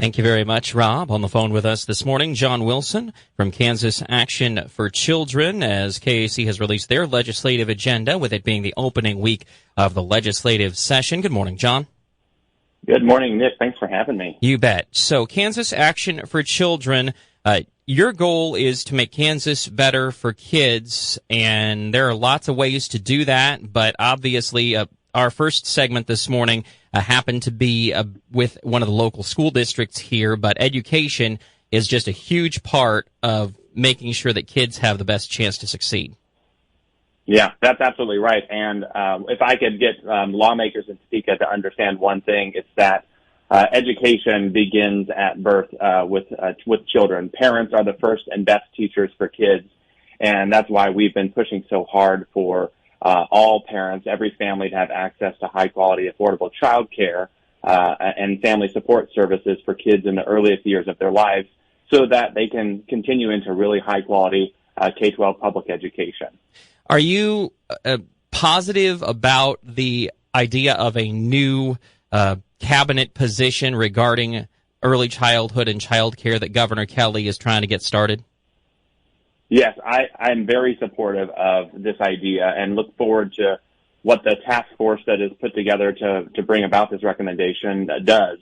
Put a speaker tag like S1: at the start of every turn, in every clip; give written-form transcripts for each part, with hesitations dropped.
S1: Thank you very much, Rob. On the phone with us this morning, John Wilson from Kansas Action for Children, as KAC has released their legislative agenda, with it being the opening week of the legislative session. Good morning, John.
S2: Good morning, Nick. Thanks for having me.
S1: You bet. So, Kansas Action for Children, your goal is to make Kansas better for kids, and there are lots of ways to do that, but obviously our first segment this morning happened to be with one of the local school districts here, but education is just a huge part of making sure that kids have the best chance to succeed.
S2: Yeah, that's absolutely right. And if I could get lawmakers in Topeka to understand one thing, it's that education begins at birth with children. Parents are the first and best teachers for kids, and that's why we've been pushing so hard for all parents, every family, to have access to high-quality, affordable child care and family support services for kids in the earliest years of their lives so that they can continue into really high-quality K-12 public education.
S1: Are you positive about the idea of a new cabinet position regarding early childhood and child care that Governor Kelly is trying to get started?
S2: Yes, I'm very supportive of this idea and look forward to what the task force that is put together to bring about this recommendation does.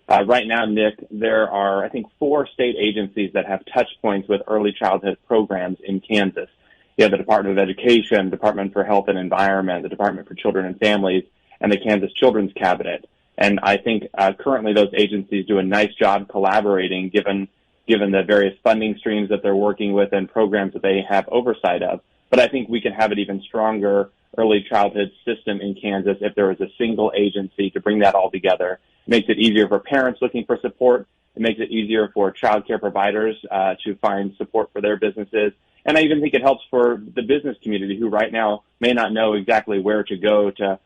S2: Right now, Nick, there are, I think, 4 state agencies that have touch points with early childhood programs in Kansas. You have the Department of Education, Department for Health and Environment, the Department for Children and Families, and the Kansas Children's Cabinet. And I think currently those agencies do a nice job collaborating given the various funding streams that they're working with and programs that they have oversight of. But I think we can have an even stronger early childhood system in Kansas if there was a single agency to bring that all together. It makes it easier for parents looking for support. It makes it easier for child care providers to find support for their businesses. And I even think it helps for the business community who right now may not know exactly where to go to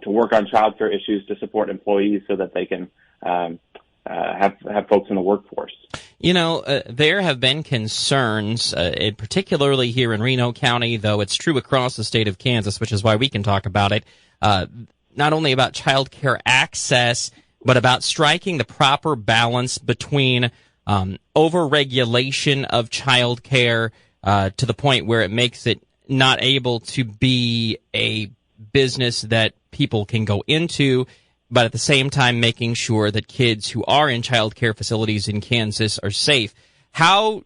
S2: work on child care issues to support employees so that they can have folks in the workforce.
S1: You know, there have been concerns, particularly here in Reno County, though it's true across the state of Kansas, which is why we can talk about it, not only about child care access, but about striking the proper balance between overregulation of child care to the point where it makes it not able to be a business that people can go into, but at the same time making sure that kids who are in child care facilities in Kansas are safe. How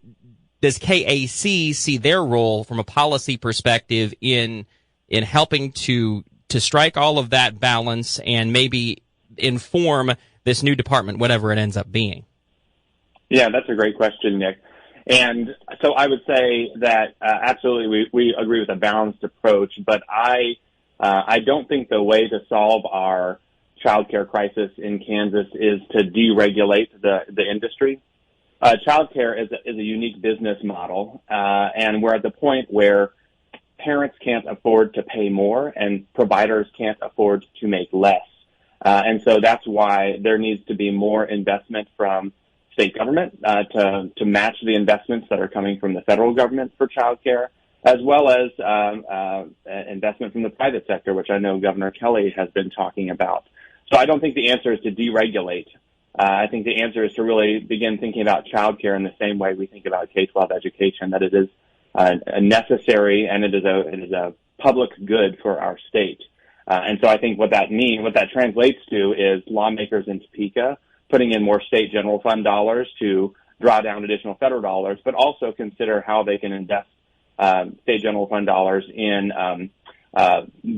S1: does KAC see their role from a policy perspective in helping to strike all of that balance and maybe inform this new department, whatever it ends up being?
S2: Yeah, that's a great question, Nick. And so I would say that absolutely we agree with a balanced approach, but I don't think the way to solve our child care crisis in Kansas is to deregulate the industry. Child care is a unique business model, and we're at the point where parents can't afford to pay more and providers can't afford to make less. And so that's why there needs to be more investment from state government to match the investments that are coming from the federal government for child care, as well as investment from the private sector, which I know Governor Kelly has been talking about. So I don't think the answer is to deregulate. I think the answer is to really begin thinking about child care in the same way we think about K-12 education, that it is a necessary and it is a public good for our state. And so I think what that translates to is lawmakers in Topeka putting in more state general fund dollars to draw down additional federal dollars, but also consider how they can invest state general fund dollars in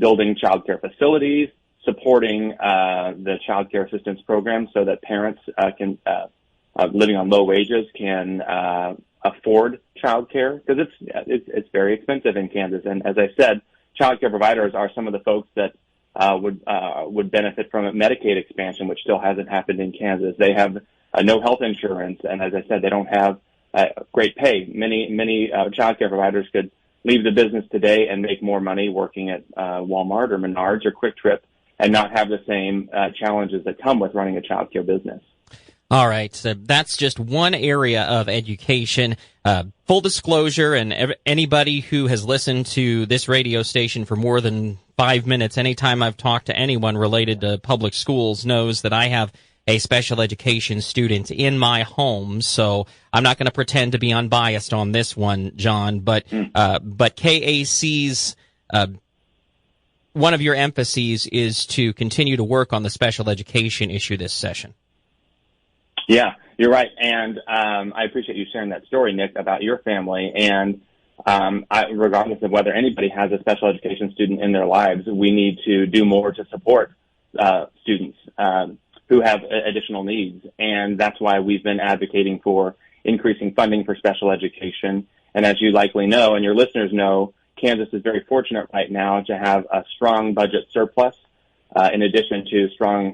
S2: building child care facilities, supporting the child care assistance program so that parents living on low wages can afford child care, because it's very expensive in Kansas. And as I said, child care providers are some of the folks that would benefit from a Medicaid expansion, which still hasn't happened in Kansas. They have no health insurance, and as I said, they don't have great pay. Many child care providers could leave the business today and make more money working at Walmart or Menards or Quick Trip and not have the same challenges that come with running a child care business.
S1: All right, so that's just one area of education. Full disclosure, and anybody who has listened to this radio station for more than 5 minutes, anytime I've talked to anyone related to public schools knows that I have a special education student in my home, so I'm not going to pretend to be unbiased on this one, John. But KAC's one of your emphases is to continue to work on the special education issue this session.
S2: Yeah, you're right, and I appreciate you sharing that story, Nick, about your family. And regardless of whether anybody has a special education student in their lives, we need to do more to support students who have additional needs. And that's why we've been advocating for increasing funding for special education. And as you likely know, and your listeners know, Kansas is very fortunate right now to have a strong budget surplus in addition to strong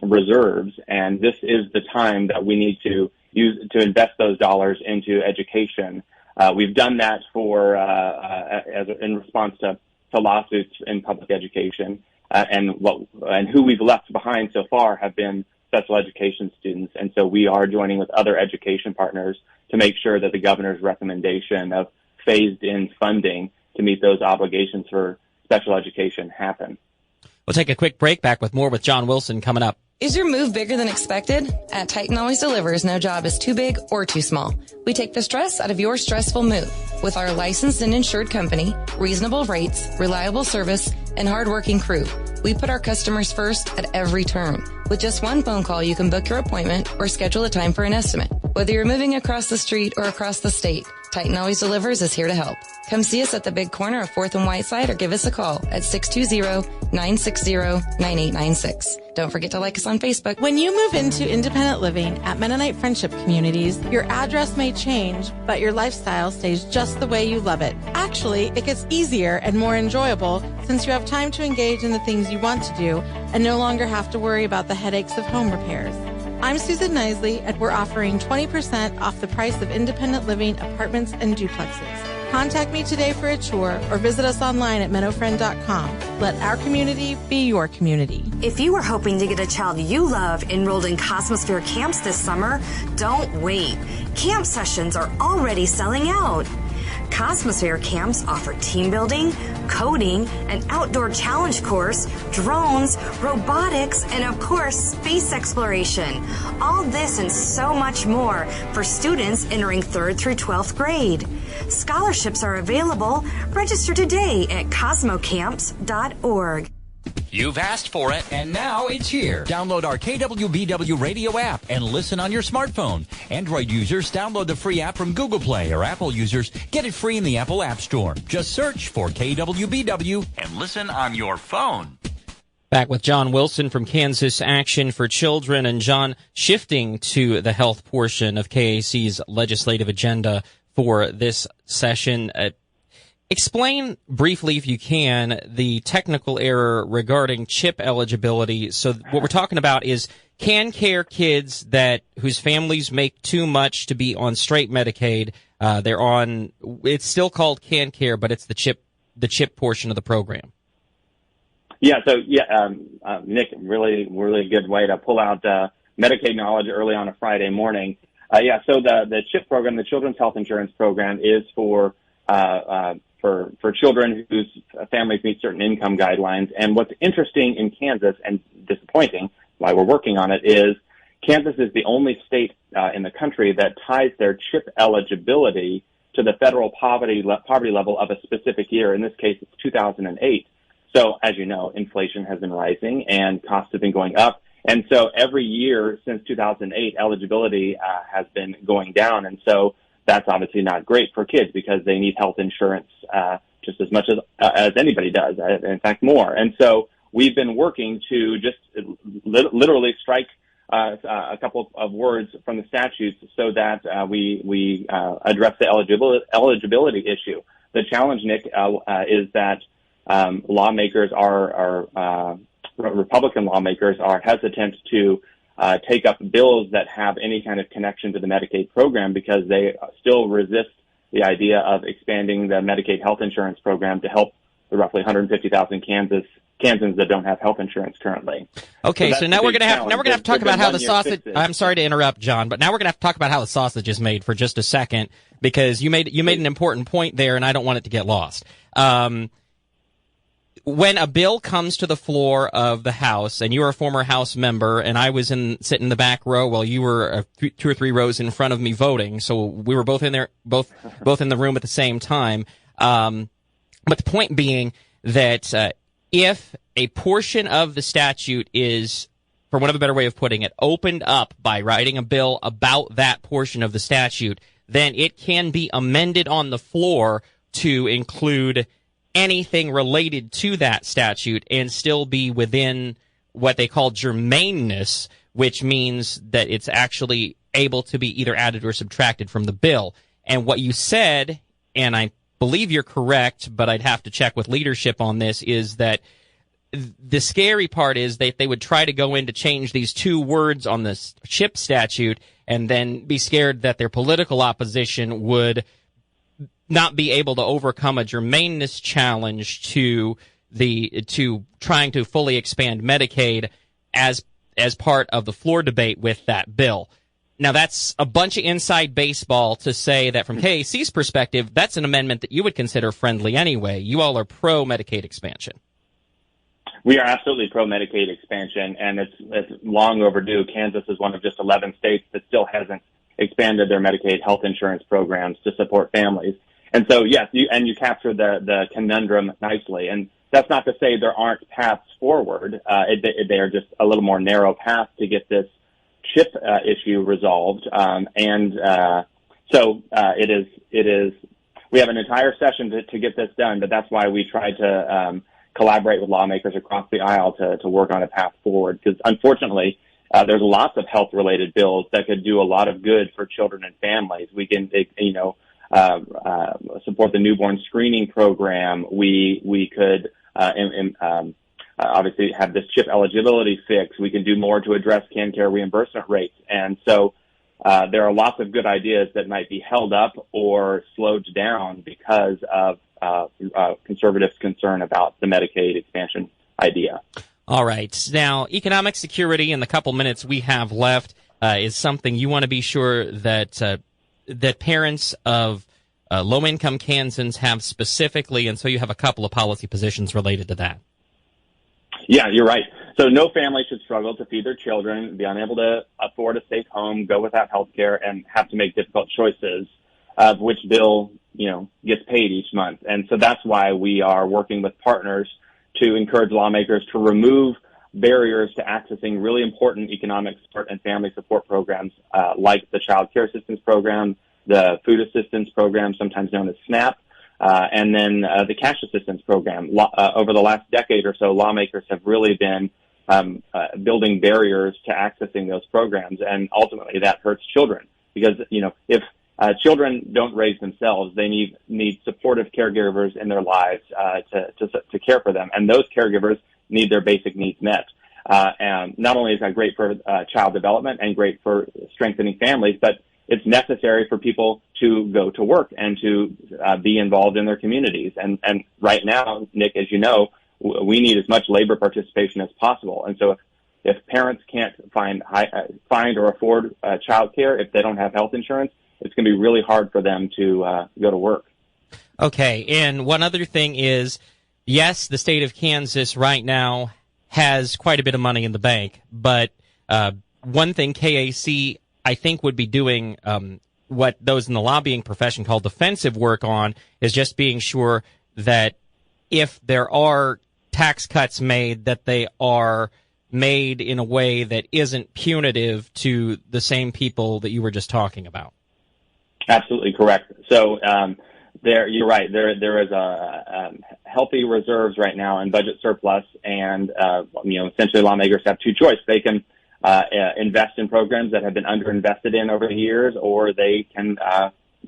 S2: reserves. And this is the time that we need to use to invest those dollars into education. We've done that in response to lawsuits in public education. And who we've left behind so far have been special education students. And so we are joining with other education partners to make sure that the governor's recommendation of phased-in funding to meet those obligations for special education happen.
S1: We'll take a quick break. Back with more with John Wilson coming up.
S3: Is your move bigger than expected? At Titan Always Delivers, no job is too big or too small. We take the stress out of your stressful move. With our licensed and insured company, reasonable rates, reliable service, and hardworking crew, we put our customers first at every turn. With just one phone call, you can book your appointment or schedule a time for an estimate. Whether you're moving across the street or across the state, Titan Always Delivers is here to help. Come see us at the big corner of 4th and Whiteside or give us a call at 620-960-9896. Don't forget to like us on Facebook.
S4: When you move into independent living at Mennonite Friendship Communities, your address may change, but your lifestyle stays just the way you love it. Actually, it gets easier and more enjoyable since you have time to engage in the things you want to do and no longer have to worry about the headaches of home repairs. I'm Susan Knisley, and we're offering 20% off the price of independent living apartments and duplexes. Contact me today for a tour or visit us online at meadowfriend.com. Let our community be your community.
S5: If you were hoping to get a child you love enrolled in Cosmosphere camps this summer, don't wait. Camp sessions are already selling out. Cosmosphere camps offer team building, coding, an outdoor challenge course, drones, robotics, and of course, space exploration. All this and so much more for students entering 3rd through 12th grade. Scholarships are available. Register today at cosmocamps.org.
S6: You've asked for it, and now it's here. Download our KWBW radio app and listen on your smartphone. Android users, download the free app from Google Play, or Apple users, get it free in the Apple App Store. Just search for KWBW and listen on your phone.
S1: Back with John Wilson from Kansas Action for Children. And John, shifting to the health portion of KAC's legislative agenda for this session, explain briefly, if you can, the technical error regarding CHIP eligibility. So what we're talking about is CanCare kids whose families make too much to be on straight Medicaid. They're on. It's still called CanCare, but it's the CHIP portion of the program.
S2: Yeah. So Nick, really good way to pull out Medicaid knowledge early on a Friday morning. So the CHIP program, the Children's Health Insurance Program, is for children whose families meet certain income guidelines. And what's interesting in Kansas and disappointing, why we're working on it, is Kansas is the only state in the country that ties their CHIP eligibility to the federal poverty level of a specific year. In this case, it's 2008. So, as you know, inflation has been rising and costs have been going up. And so every year since 2008, eligibility has been going down. And so that's obviously not great for kids because they need health insurance just as much as anybody does, in fact, more. And so we've been working to just literally strike a couple of words from the statutes so that we address the eligibility issue. The challenge, Nick, is that lawmakers Republican lawmakers are hesitant to take up bills that have any kind of connection to the Medicaid program because they still resist the idea of expanding the Medicaid health insurance program to help the roughly 150,000 Kansans that don't have health insurance currently.
S1: Okay, so now we're going to have to talk about how the sausage. I'm sorry to interrupt, John, but now we're going to have to talk about how the sausage is made for just a second because you made an important point there, and I don't want it to get lost. when a bill comes to the floor of the House, and you're a former House member, and I was sitting in the back row while you were 2 or 3 rows in front of me voting, so we were both in there, both in the room at the same time. But the point being that if a portion of the statute is, for want of a better way of putting it, opened up by writing a bill about that portion of the statute, then it can be amended on the floor to include anything related to that statute and still be within what they call germaneness, which means that it's actually able to be either added or subtracted from the bill. And what you said, and I believe you're correct, but I'd have to check with leadership on this, is that the scary part is that they would try to go in to change these 2 words on the CHIP statute and then be scared that their political opposition would not be able to overcome a germaneness challenge to trying to fully expand Medicaid as part of the floor debate with that bill. Now, that's a bunch of inside baseball to say that from KAC's perspective, that's an amendment that you would consider friendly anyway. You all are pro-Medicaid expansion.
S2: We are absolutely pro-Medicaid expansion, and it's long overdue. Kansas is one of just 11 states that still hasn't expanded their Medicaid health insurance programs to support families. And so, yes, you captured the conundrum nicely. And that's not to say there aren't paths forward. They are just a little more narrow path to get this CHIP issue resolved. So it is. We have an entire session to get this done, but that's why we tried to collaborate with lawmakers across the aisle to work on a path forward. Because unfortunately, there's lots of health-related bills that could do a lot of good for children and families. We can, support the newborn screening program. We could obviously have this CHIP eligibility fix. We can do more to address CanCare reimbursement rates. And so there are lots of good ideas that might be held up or slowed down because of conservatives' concern about the Medicaid expansion idea.
S1: All right. Now, economic security in the couple minutes we have left is something you want to be sure that that parents of low-income Kansans have specifically, and so you have a couple of policy positions related to that.
S2: Yeah, you're right. So no family should struggle to feed their children, be unable to afford a safe home, go without health care, and have to make difficult choices of which bill, gets paid each month. And so that's why we are working with partners to encourage lawmakers to remove barriers to accessing really important economic support and family support programs like the Child Care Assistance Program, the Food Assistance Program, sometimes known as SNAP, and then the Cash Assistance Program. Over the last decade or so, lawmakers have really been building barriers to accessing those programs, and ultimately that hurts children because, if children don't raise themselves, they need supportive caregivers in their lives to care for them, and those caregivers need their basic needs met. And not only is that great for child development and great for strengthening families, but it's necessary for people to go to work and to be involved in their communities. And right now, Nick, as you know, we need as much labor participation as possible. And so if parents can't find or afford child care, if they don't have health insurance, it's going to be really hard for them to go to work.
S1: Okay, and one other thing is, yes, the state of Kansas right now has quite a bit of money in the bank, but one thing KAC, I think, would be doing what those in the lobbying profession call defensive work on is just being sure that if there are tax cuts made, that they are made in a way that isn't punitive to the same people that you were just talking about. Absolutely correct. So you're right. There is a healthy reserves right now and budget surplus, and essentially lawmakers have two choices. They can invest in programs that have been underinvested in over the years, or they can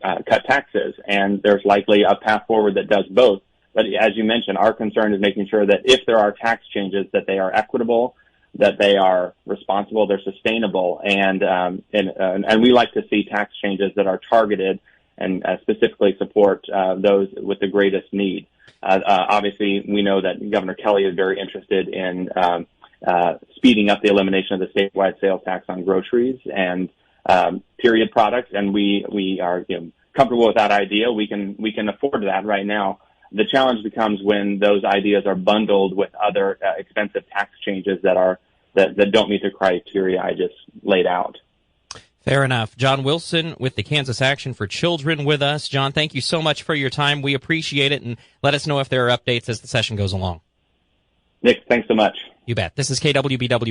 S1: cut taxes. And there's likely a path forward that does both. But as you mentioned, our concern is making sure that if there are tax changes, that they are equitable, that they are responsible, they're sustainable, and we like to see tax changes that are targeted and specifically support those with the greatest need. Obviously, we know that Governor Kelly is very interested in speeding up the elimination of the statewide sales tax on groceries and period products, and we are comfortable with that idea. We can afford that right now.
S2: The challenge becomes when those ideas are bundled with other expensive tax changes that don't meet the criteria I just laid out.
S1: Fair enough. John Wilson with the Kansas Action for Children with us. John, thank you so much for your time. We appreciate it, and let us know if there are updates as the session goes along.
S2: Nick, thanks so much.
S1: You bet. This is KWBW.